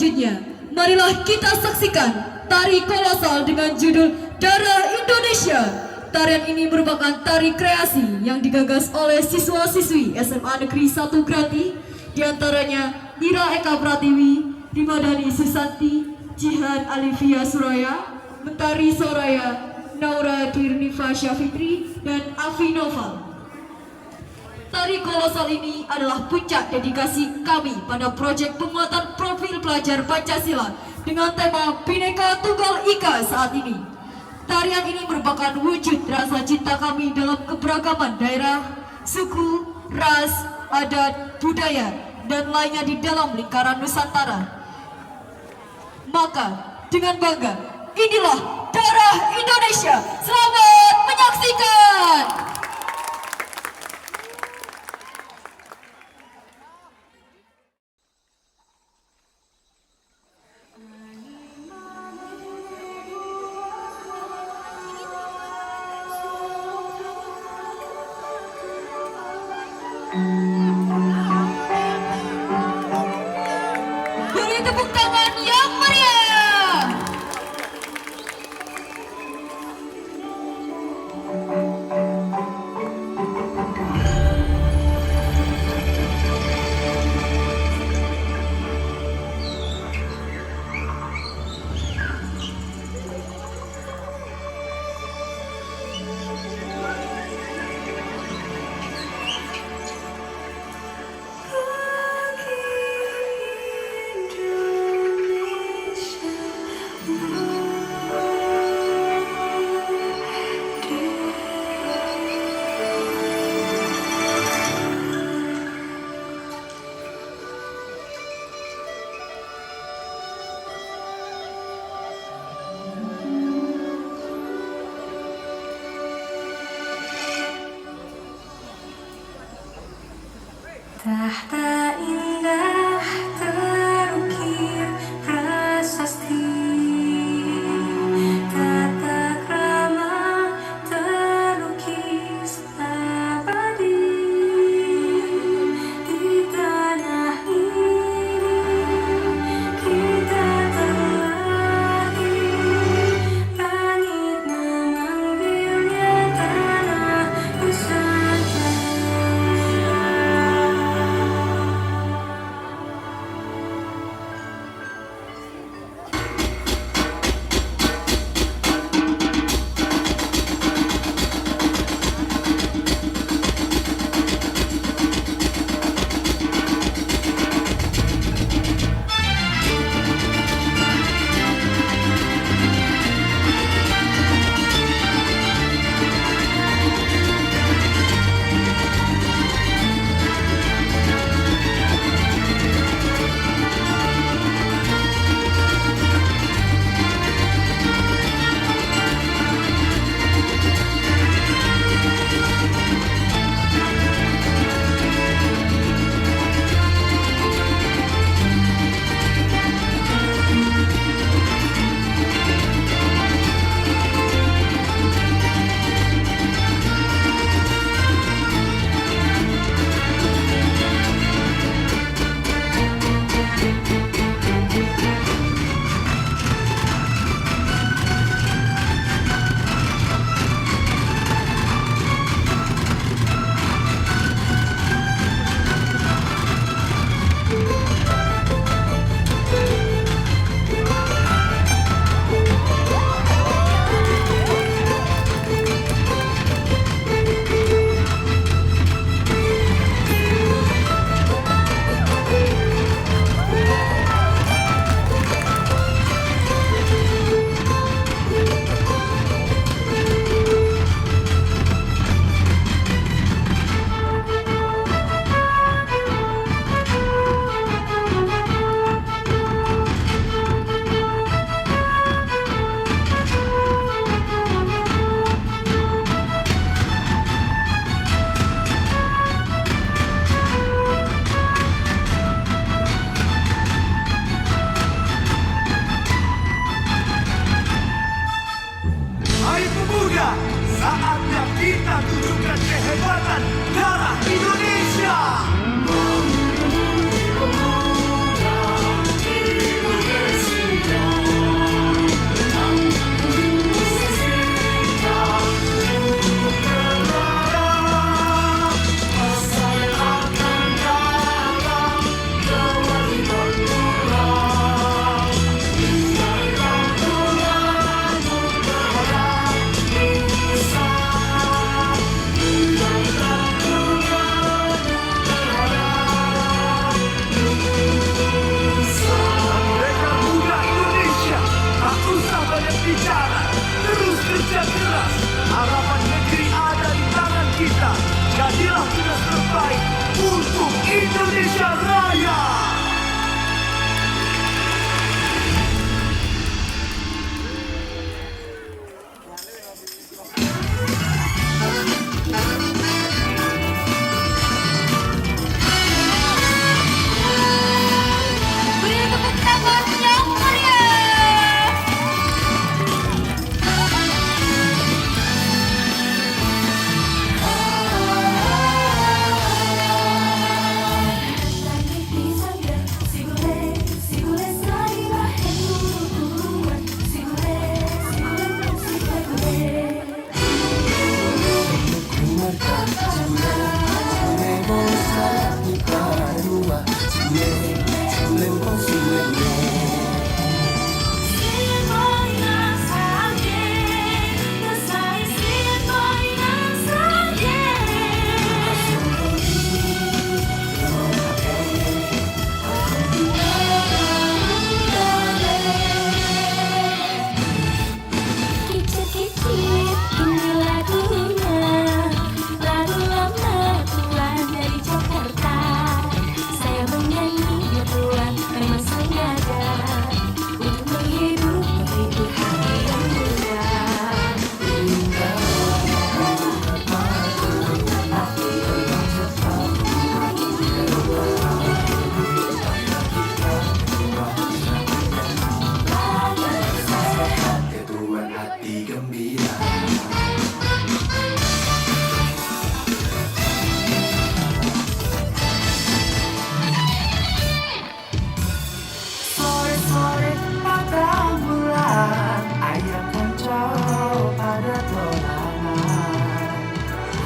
selanjutnya, marilah kita saksikan tari kolosal dengan judul Darah Indonesia. Tarian ini merupakan tari kreasi yang digagas oleh siswa-siswi SMA Negeri 1 Grati, diantaranya Ira Eka Pratiwi, Dimadani Susanti, Jihan Alivia Suraya, Mentari Soraya, Naura Twirnifa Syafitri, dan Afi Noval. Tari kolosal ini adalah puncak dedikasi kami pada proyek penguatan profil pelajar Pancasila dengan tema Bhinneka Tunggal Ika saat ini. Tarian ini merupakan wujud rasa cinta kami dalam keberagaman daerah, suku, ras, adat, budaya, dan lainnya di dalam lingkaran Nusantara. Maka, dengan bangga, inilah Darah Indonesia. Selamat menyaksikan! Beri tepuk tangan yang meriah. Tahta indah terukir prasasti, tata krama terlukis abadi. Di tanah ini kita terlahir, langit mengambilnya tanah Nusantara. Indonesia Raya. Beri tepuk tangan yang meriah. Langit di sana, si bule sai bahenduan, si bule Kicit-kicit ini lagunya, lagu lama tua dari Jakarta. Saya menyanyi biruan memang sengaja untuk menghibur hati yang muda. Ketuan hati gembira. Sore-sore pada bulan, ayam poncol pada tolanan.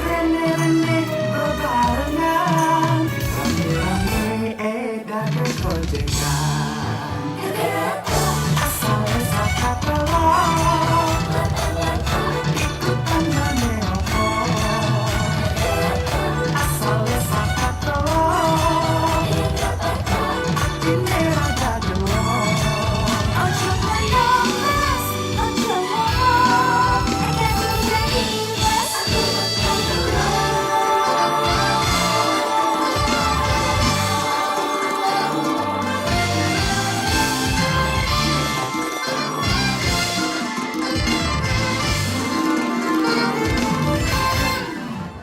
Rene-rene bebarengan, rame-rame edan bergojengan. Asal zakat telur, ikutan meneopo. Asal zakat telur, ini raja gelor. Ojo menangis, ojo ngomong, akan menjadi imbas.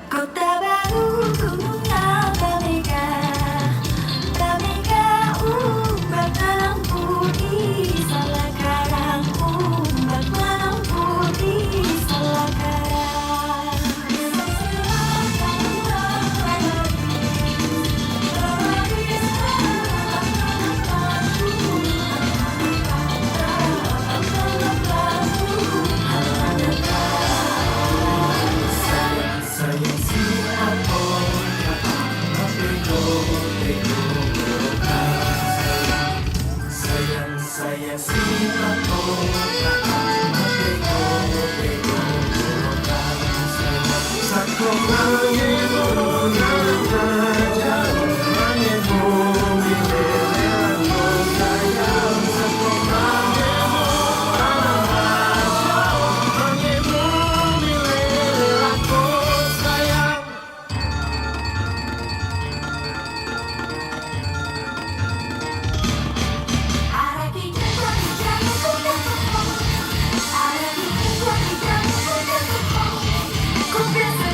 Kota baru gunungnya Bamega, umbak malam putih Salakarang, umbak malam putih Salakarang. Sayang si aku sayang si aku Sako Ku biasa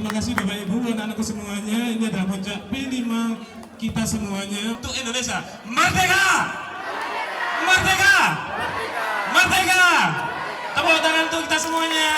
terima kasih Bapak Ibu, anak-anakku semuanya. Ini adalah puncak P5 kita semuanya untuk Indonesia. Merdeka! Merdeka! Merdeka! Tepuk tangan untuk kita semuanya.